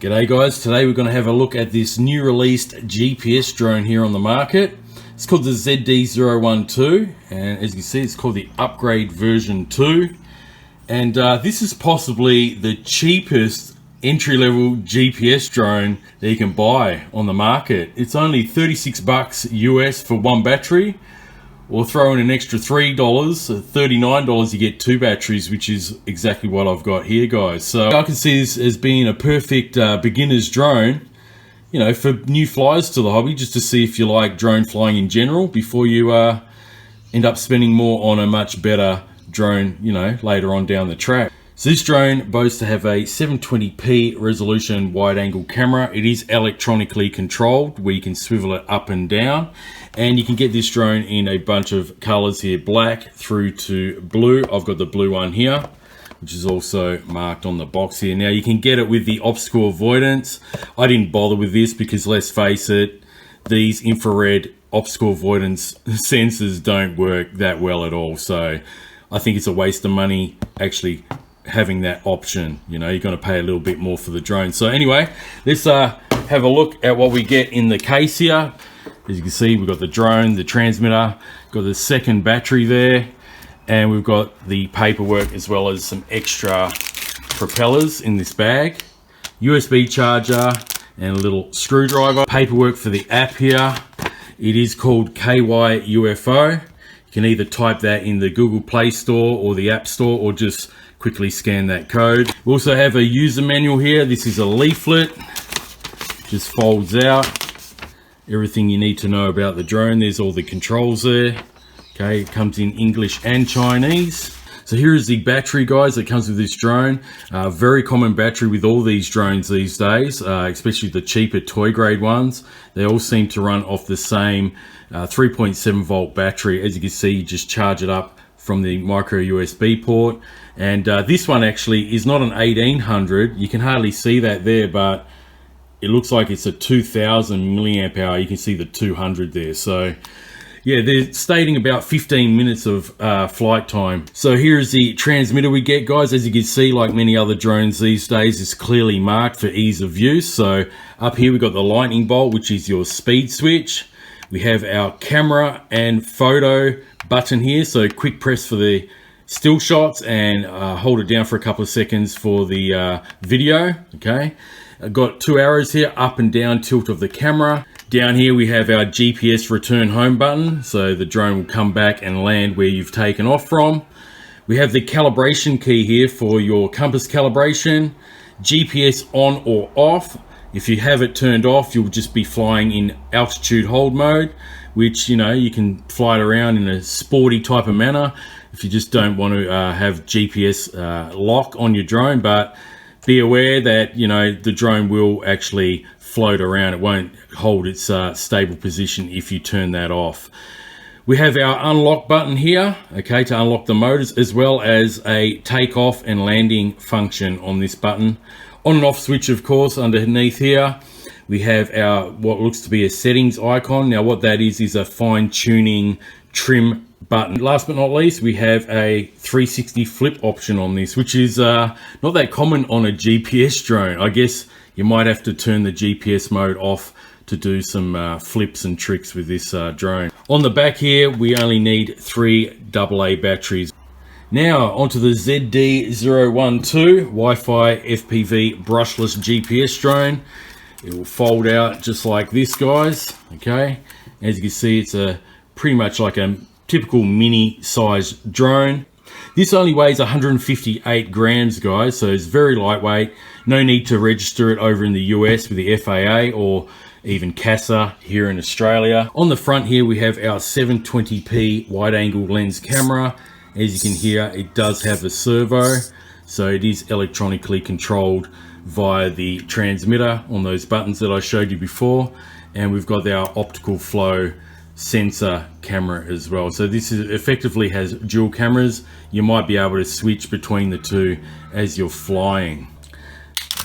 G'day guys, today we're going to have a look at this new released GPS drone here on the market. It's called the ZD012 and as you can see it's called the upgrade version 2, and this is possibly the cheapest entry-level GPS drone that you can buy on the market. It's only 36 bucks US for one battery, or throw in an extra $3, $39 you get 2 batteries, which is exactly what I've got here, guys. So I can see this as being a perfect beginner's drone, you know, for new flyers to the hobby, just to see if you like drone flying in general before you end up spending more on a much better drone, you know, later on down the track. So this drone boasts to have a 720p resolution wide angle camera. It is electronically controlled where you can swivel it up and down, and you can get this drone in a bunch of colors here, black through to blue. I've got the blue one here, which is also marked on the box here. Now you can get it with the obstacle avoidance. I didn't bother with this because let's face it, these infrared obstacle avoidance sensors don't work that well at all. So I think it's a waste of money actually having that option. You know, you're going to pay a little bit more for the drone. So anyway, let's have a look at what we get in the case here. As you can see, we've got the drone, the transmitter, got the second battery there, and we've got the paperwork as well as some extra propellers in this bag, USB charger and a little screwdriver. Paperwork for the app here. It is called KY UFO. You can either type that in the Google Play Store or the App Store, or just quickly scan that code. We also have a user manual here. This is a leaflet, just folds out. Everything you need to know about the drone. There's all the controls there. Okay, it comes in English and Chinese. So here is the battery, guys, that comes with this drone. Very common battery with all these drones these days, especially the cheaper toy grade ones. They all seem to run off the same 3.7 volt battery. As you can see, you just charge it up from the micro USB port. And this one actually is not an 1800. You can hardly see that there, but it looks like it's a 2000 milliamp hour. You can see the 200 there. So yeah, they're stating about 15 minutes of flight time. So here's the transmitter we get, guys. As you can see, like many other drones these days, it's clearly marked for ease of use. So up here we've got the lightning bolt, which is your speed switch. We have our camera and photo button here. So quick press for the still shots and hold it down for a couple of seconds for the video. Okay. I've got 2 arrows here, up and down tilt of the camera. Down here we have our GPS return home button, so the drone will come back and land where you've taken off from. We have the calibration key here for your compass calibration, GPS on or off. If you have it turned off, you'll just be flying in altitude hold mode, which, you know, you can fly it around in a sporty type of manner if you just don't want to have GPS lock on your drone. But be aware that, you know, the drone will actually float around. It won't hold its stable position if you turn that off. We have our unlock button here, okay, to unlock the motors, as well as a takeoff and landing function on this button. On and off switch, of course, underneath here. We have our what looks to be a settings icon. Now what that is a fine-tuning trim button. Last but not least, we have a 360 flip option on this, which is not that common on a GPS drone. I guess you might have to turn the GPS mode off to do some flips and tricks with this drone. On the back here, we only need 3 AA batteries. Now onto the ZD012 Wi-Fi FPV brushless GPS drone. It will fold out just like this, guys. Okay, as you can see, it's pretty much like a typical mini size drone. This only weighs 158 grams, guys, so it's very lightweight. No need to register it over in the US with the FAA or even CASA here in Australia. On the front here we have our 720p wide angle lens camera. As you can hear, it does have a servo, so it is electronically controlled via the transmitter on those buttons that I showed you before. And we've got our optical flow sensor camera as well. So this is effectively has dual cameras. You might be able to switch between the two as you're flying.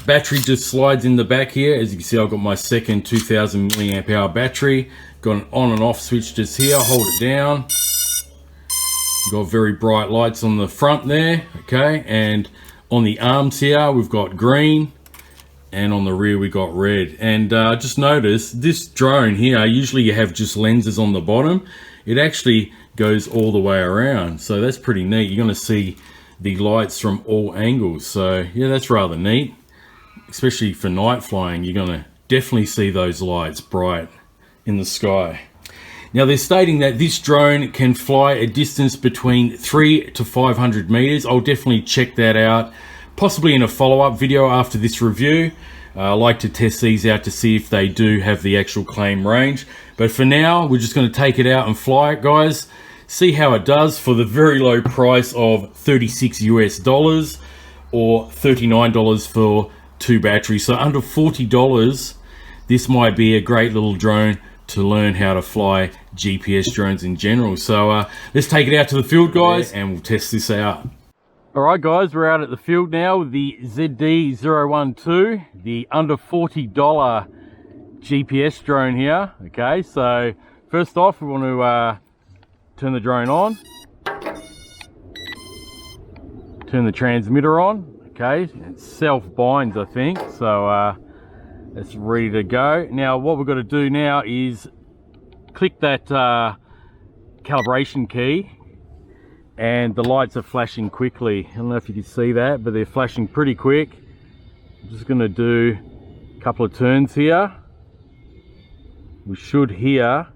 Battery just slides in the back here. As you can see, I've got my second 2000 milliamp hour battery. Got an on and off switch just here. Hold it down. Got very bright lights on the front there. Okay, and on the arms here we've got green, and on the rear we got red. And just notice this drone here, usually you have just lenses on the bottom. It actually goes all the way around, so that's pretty neat. You're going to see the lights from all angles, so yeah, that's rather neat. Especially for night flying, you're going to definitely see those lights bright in the sky. Now they're stating that this drone can fly a distance between 300 to 500 meters. I'll definitely check that out, possibly in a follow-up video after this review. I like to test these out to see if they do have the actual claim range. But for now, we're just going to take it out and fly it, guys. See how it does for the very low price of $36 US or $39 for 2 batteries. So under $40, this might be a great little drone to learn how to fly GPS drones in general. So let's take it out to the field, guys, and we'll test this out. Alright guys, we're out at the field now with the ZD012, the under $40 GPS drone here. Okay, so first off we want to turn the drone on, turn the transmitter on. Okay, it self-binds I think, so it's ready to go. Now what we've got to do now is click that calibration key, and the lights are flashing quickly. I don't know if you can see that, but they're flashing pretty quick. I'm just going to do a couple of turns here. We should hear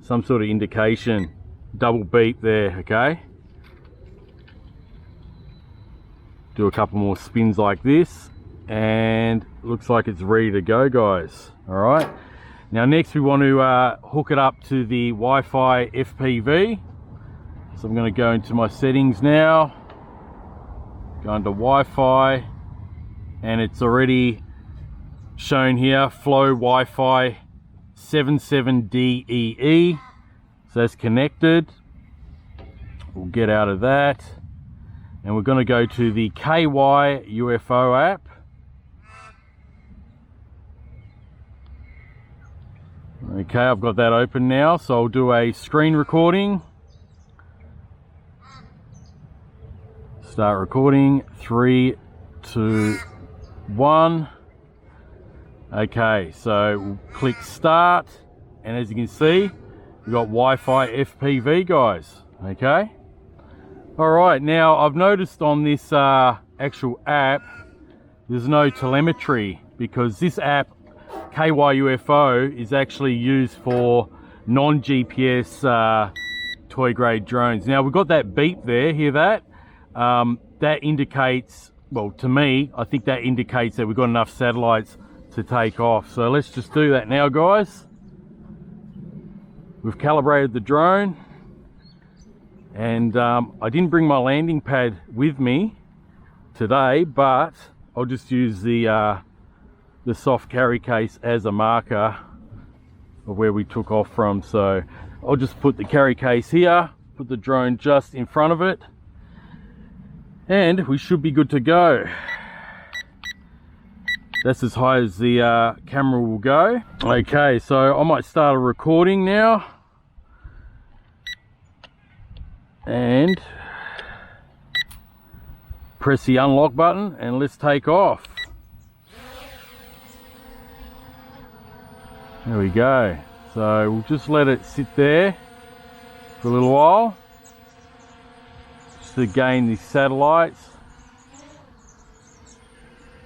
some sort of indication, double beep there. Okay, do a couple more spins like this, and looks like it's ready to go, guys. All right, now next we want to hook it up to the Wi-Fi FPV. So I'm going to go into my settings now, go into Wi-Fi, and it's already shown here, Flow Wi-Fi 77DEE. So that's connected. We'll get out of that, and we're going to go to the KY UFO app. Okay, I've got that open now, so I'll do a screen recording. Start recording, 3, 2, 1. Okay, so we'll click start, and as you can see, we've got Wi-Fi FPV, guys. Okay. All right, now I've noticed on this actual app, there's no telemetry, because this app, KY UFO, is actually used for non-GPS toy grade drones. Now we've got that beep there, hear that? That indicates, well, to me, I think that indicates that we've got enough satellites to take off. So let's just do that now, guys. We've calibrated the drone, and I didn't bring my landing pad with me today, but I'll just use the soft carry case as a marker of where we took off from. So I'll just put the carry case here, put the drone just in front of it, and we should be good to go. That's as high as the camera will go. Okay, so I might start a recording now, and press the unlock button, and let's take off. There we go. So we'll just let it sit there for a little while, just to gain the satellites.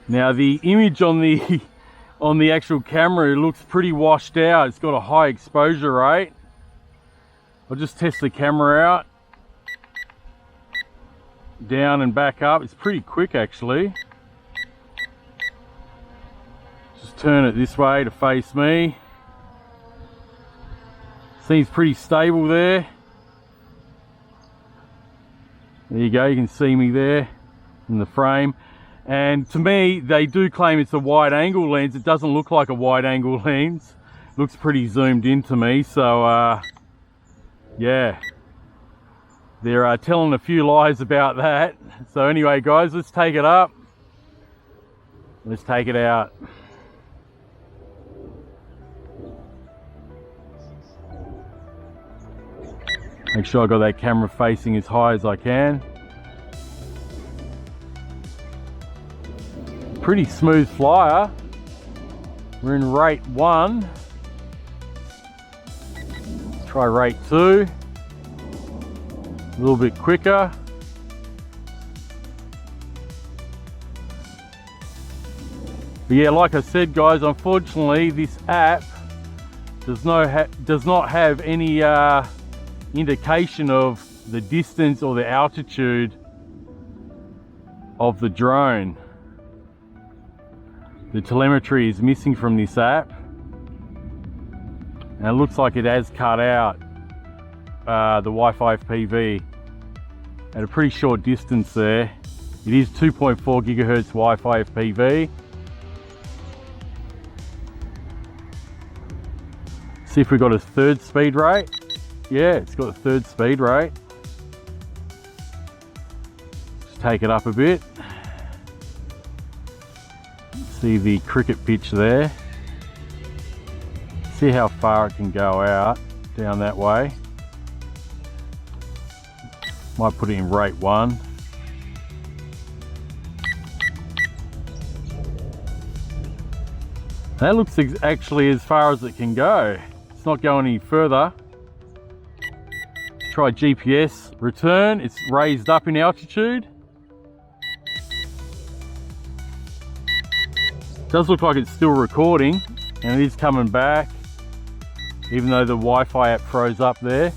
Now the image on the actual camera, it looks pretty washed out. It's got a high exposure rate. I'll just test the camera out. Down and back up. It's pretty quick actually. Just turn it this way to face me. Seems pretty stable there. There you go, you can see me there in the frame. And to me, they do claim it's a wide angle lens. It doesn't look like a wide angle lens. It looks pretty zoomed in to me. So yeah, they're telling a few lies about that. So anyway guys, let's take it up. Let's take it out. Make sure I got that camera facing as high as I can. pretty smooth flyer. We're in rate 1. Let's try rate 2. A little bit quicker. But yeah, like I said guys, unfortunately this app does not have any indication of the distance or the altitude of the drone. The telemetry is missing from this app, and it looks like it has cut out the Wi-Fi FPV at a pretty short distance there. It is 2.4 gigahertz Wi-Fi FPV. See if we got a third speed rate. Yeah, it's got a third speed rate. Just take it up a bit. See the cricket pitch there. See how far it can go out down that way. Might put it in rate 1. That looks actually as far as it can go. It's not going any further. Try GPS return. It's raised up in altitude. Does look like it's still recording, and it is coming back, even though the Wi-Fi app froze up there.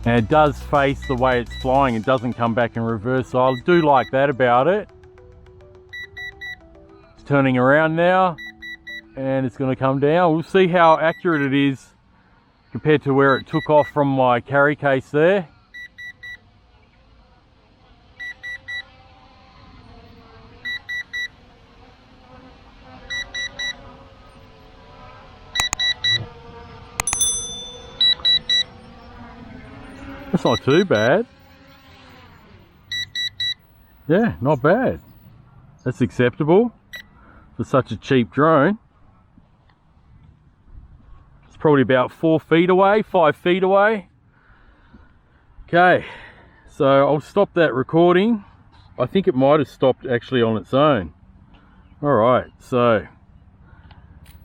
And it does face the way it's flying. It doesn't come back in reverse, so I do like that about it. It's turning around now, and it's going to come down. We'll see how accurate it is compared to where it took off from my carry case there. That's not too bad. Yeah, not bad. That's acceptable for such a cheap drone. It's probably about 4 feet away, 5 feet away. Okay, so I'll stop that recording. I think it might have stopped actually on its own. All right, so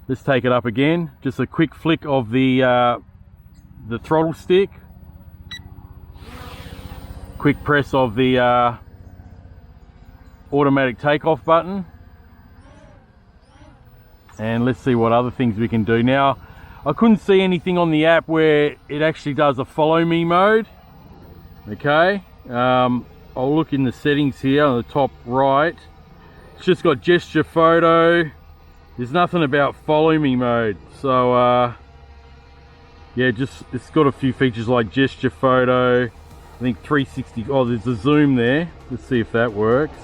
let's take it up again. Just a quick flick of the throttle stick. Quick press of the automatic takeoff button, and let's see what other things we can do. Now, I couldn't see anything on the app where it actually does a follow me mode. Okay, I'll look in the settings here on the top right. It's just got gesture photo. There's nothing about follow me mode, so yeah, it's got a few features like gesture photo. I think 360, oh, there's a zoom there. Let's see if that works.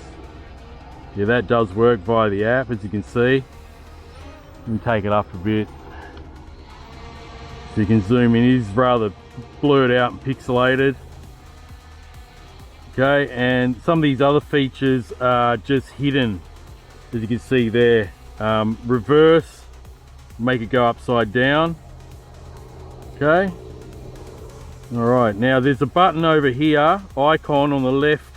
Yeah, that does work via the app, as you can see. Let me take it up a bit. So you can zoom in. It is rather blurred out and pixelated. Okay, and some of these other features are just hidden, as you can see there. Reverse, make it go upside down. Okay. Alright, now there's a button over here, icon on the left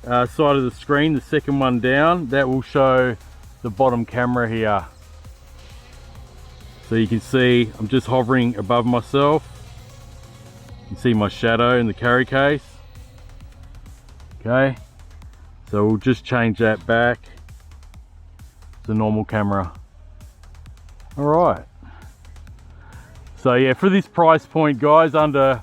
side of the screen, the second one down. That will show the bottom camera here. So you can see I'm just hovering above myself. You can see my shadow in the carry case. Okay, so we'll just change that back to normal camera. Alright. So yeah, for this price point guys, under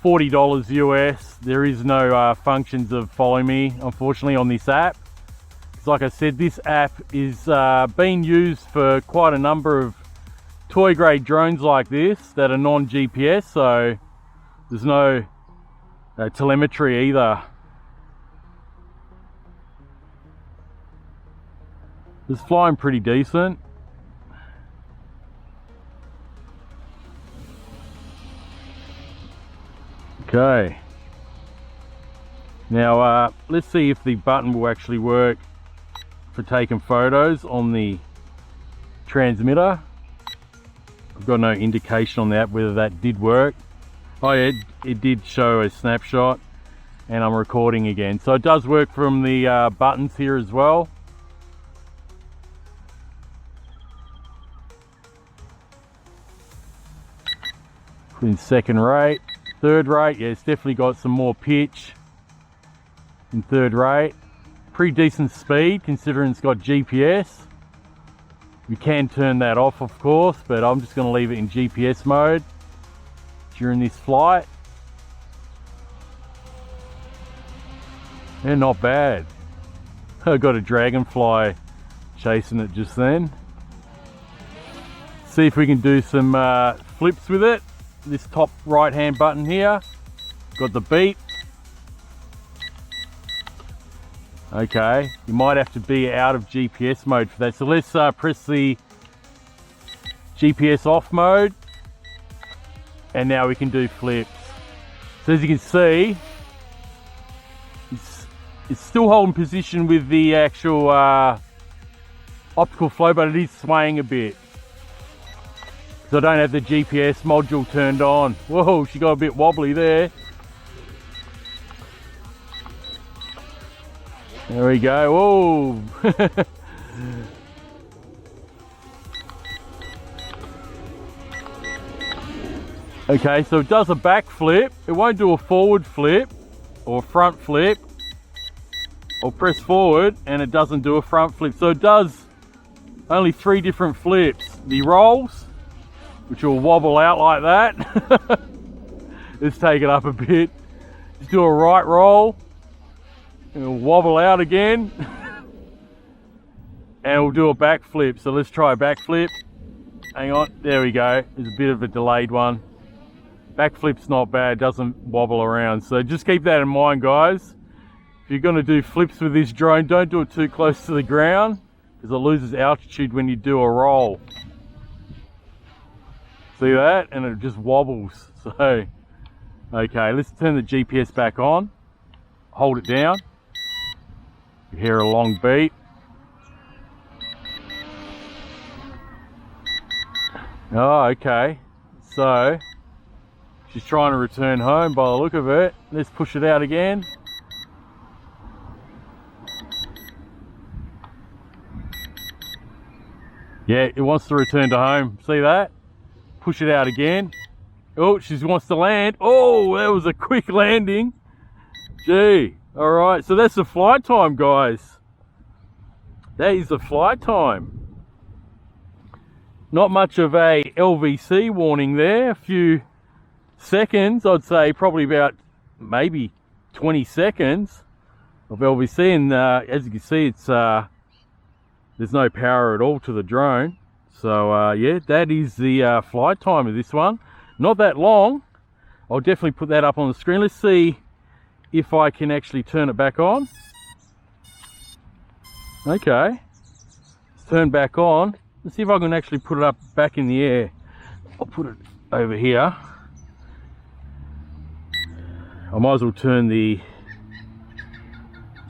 $40 US, there is no functions of follow me, unfortunately, on this app. Because like I said, this app is being used for quite a number of toy grade drones like this that are non-GPS, so there's no telemetry either. It's flying pretty decent. Okay, now let's see if the button will actually work for taking photos on the transmitter. I've got no indication on the app whether that did work. Oh yeah, it did show a snapshot, and I'm recording again. So it does work from the buttons here as well. Put in second rate, third rate. Yeah, it's definitely got some more pitch in third rate. Pretty decent speed considering it's got GPS. You can turn that off, of course, but I'm just going to leave it in GPS mode during this flight. Yeah, not bad. I got a dragonfly chasing it just then. See if we can do some flips with it. This top right hand button here, got the beep. Okay, you might have to be out of GPS mode for that. So let's press the GPS off mode, and now we can do flips. So as you can see, it's still holding position with the actual optical flow, but it is swaying a bit. So I don't have the GPS module turned on. Whoa, she got a bit wobbly there. There we go. Whoa. Okay, so it does a back flip. It won't do a forward flip or front flip. I'll press forward and it doesn't do a front flip. So it does only 3 different flips. The rolls, which will wobble out like that. Let's take it up a bit. Just do a right roll. It'll wobble out again. And we'll do a back flip. So let's try a back flip. Hang on, there we go. There's a bit of a delayed one. Back flip's not bad, doesn't wobble around. So just keep that in mind, guys. If you're gonna do flips with this drone, don't do it too close to the ground because it loses altitude when you do a roll. See that? And it just wobbles. So, okay, let's turn the GPS back on. Hold it down. You hear a long beep. Oh, okay. So, she's trying to return home by the look of it. Let's push it out again. Yeah, it wants to return to home. See that? Push it out again. Oh, she wants to land. Oh, that was a quick landing. Gee. All right, so that's the flight time, guys. That is the flight time. Not much of a LVC warning there. A few seconds, I'd say probably about maybe 20 seconds of LVC. And as you can see, it's there's no power at all to the drone. So yeah, that is the flight time of this one. Not that long. I'll definitely put that up on the screen. Let's see if I can actually turn it back on. Okay, it's turned back on. Let's see if I can actually put it up back in the air. I'll put it over here. I might as well turn the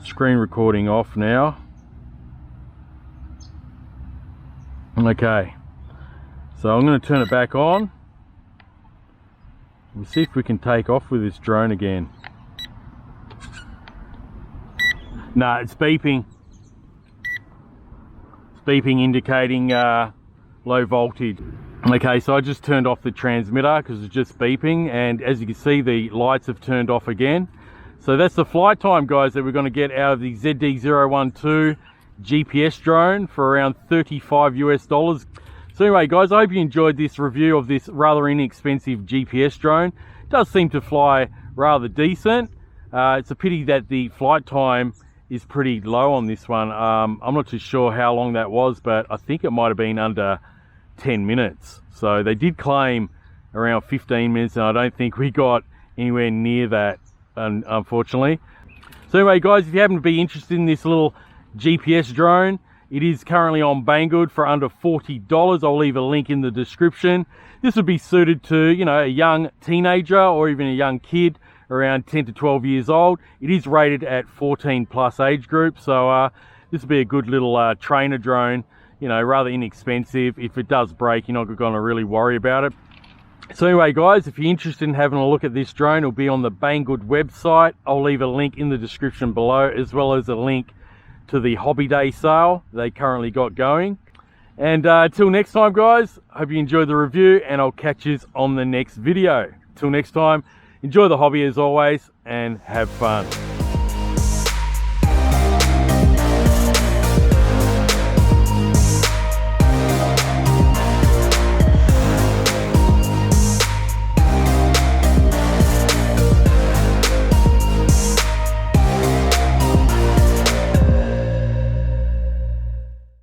screen recording off now. Okay, so I'm going to turn it back on. We'll see if we can take off with this drone again. No, it's beeping. It's beeping, indicating low voltage. Okay, so I just turned off the transmitter because it's just beeping, and as you can see, the lights have turned off again. So that's the flight time, guys, that we're going to get out of the ZD012 GPS drone for around $35 US. So anyway, guys, I hope you enjoyed this review of this rather inexpensive GPS drone. It does seem to fly rather decent. It's a pity that the flight time is pretty low on this one. I'm not too sure how long that was, but I think it might have been under 10 minutes. So they did claim around 15 minutes, and I don't think we got anywhere near that, unfortunately. So anyway, guys, if you happen to be interested in this little GPS drone, it is currently on Banggood for under $40. I'll leave a link in the description. This would be suited to, you know, a young teenager or even a young kid around 10 to 12 years old. It is rated at 14 plus age group, so this would be a good little trainer drone, you know, rather inexpensive. If it does break, you're not going to really worry about it. So anyway guys, if you're interested in having a look at this drone, it'll be on the Banggood website. I'll leave a link in the description below, as well as a link to the Hobby Day sale they currently got going. And till next time guys, hope you enjoyed the review, and I'll catch you on the next video. Till next time, enjoy the hobby as always, and have fun.